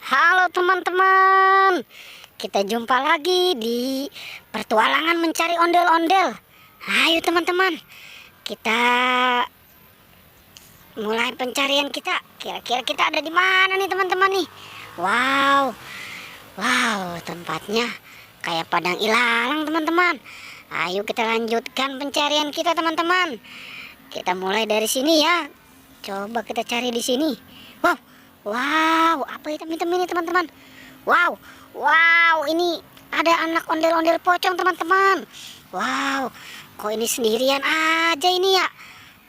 Halo teman-teman, kita jumpa lagi di pertualangan mencari ondel-ondel. Ayo teman-teman, kita mulai pencarian kita. Kira-kira kita ada di mana nih teman-teman nih? Wow, wow, tempatnya kayak padang ilalang teman-teman. Ayo kita lanjutkan pencarian kita teman-teman. Kita mulai dari sini ya. Coba kita cari di sini. Wow, wow, apa hitam-hitam ini teman-teman? Wow, wow, ini ada anak ondel-ondel pocong teman-teman. Wow, kok ini sendirian aja ini ya?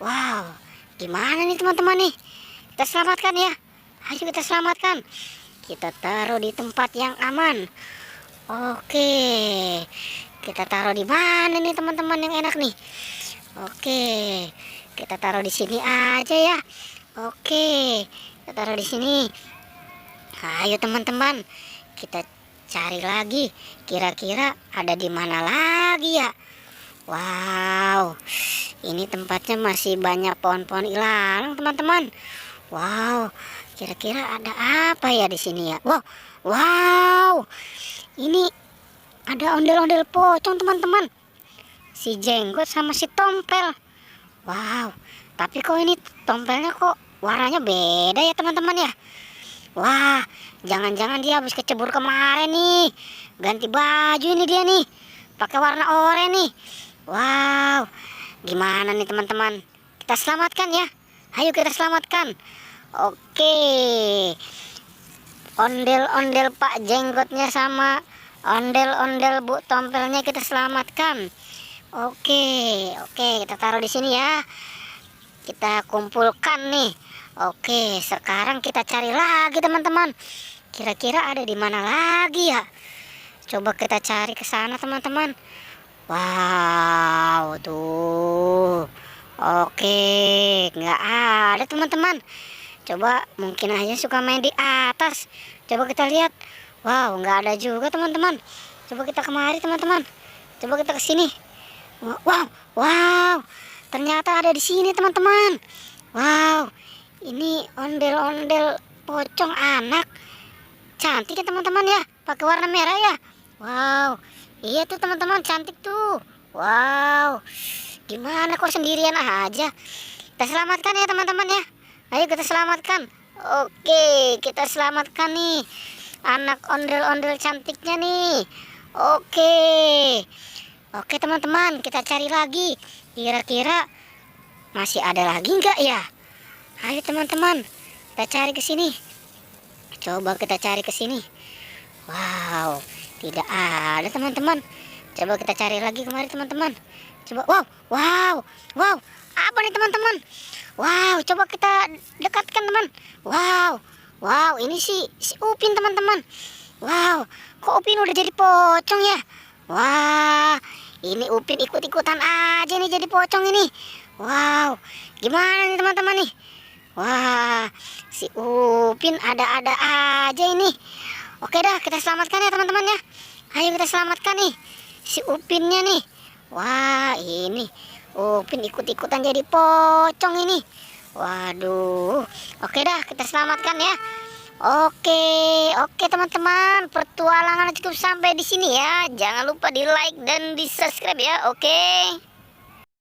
Wow, gimana nih teman-teman nih? Kita selamatkan ya. Ayo kita selamatkan. Kita taruh di tempat yang aman. Oke, kita taruh di mana nih teman-teman yang enak nih? Oke, kita taruh di sini aja ya. Oke, kita taruh di sini. Ayo teman-teman, kita cari lagi. Kira-kira ada di mana lagi ya? Wow, ini tempatnya masih banyak pohon-pohon ilalang teman-teman. Wow, kira-kira ada apa ya di sini ya? Wow, wow, ini ada ondel-ondel pocong teman-teman. Si Jenggot sama si Tompel. Wow, tapi kok ini tompelnya kok warnanya beda ya teman-teman ya? Wah, jangan-jangan dia habis kecebur kemarin nih. Ganti baju ini dia nih, pakai warna oranye nih. Wow, gimana nih teman-teman? Kita selamatkan ya. Ayo kita selamatkan. Oke, ondel-ondel Pak Jenggotnya sama ondel-ondel Bu Tompelnya kita selamatkan. Oke, kita taruh di sini ya. Kita kumpulkan nih. Oke, sekarang kita cari lagi teman-teman. Kira-kira ada di mana lagi ya? Coba kita cari ke sana teman-teman. Wow, tuh. Oke, nggak ada teman-teman. Coba mungkin aja suka main di atas. Coba kita lihat. Wow, nggak ada juga teman-teman. Coba kita kemari teman-teman. Coba kita ke sini. Wow, wow, ternyata ada di sini teman-teman. Wow, ini ondel-ondel pocong anak cantik ya teman-teman ya, pakai warna merah ya. Wow, iya tuh teman-teman, cantik tuh. Wow, gimana kok sendirian aja? Kita selamatkan ya teman-teman ya. Ayo kita selamatkan. Oke, kita selamatkan nih anak ondel-ondel cantiknya nih. Oke. Oke teman-teman, kita cari lagi. Kira-kira masih ada lagi nggak ya? Ayo teman-teman, kita cari ke sini. Coba kita cari ke sini. Wow, tidak ada teman-teman. Coba kita cari lagi kemari teman-teman. Coba, wow, wow, wow. Apa nih teman-teman? Wow, coba kita dekatkan teman. Wow, wow, ini si Upin teman-teman. Wow, kok Upin udah jadi pocong ya? Wah, ini Upin ikut-ikutan aja nih jadi pocong ini. Wow, gimana nih teman-teman nih? Wah, si Upin ada-ada aja ini. Oke dah, kita selamatkan ya teman-teman ya. Ayo kita selamatkan nih si Upinnya nih. Wah, ini Upin ikut-ikutan jadi pocong ini. Waduh, oke dah, kita selamatkan ya. Oke teman-teman, pertualangan cukup sampai di sini ya. Jangan lupa di like dan di subscribe ya. Oke.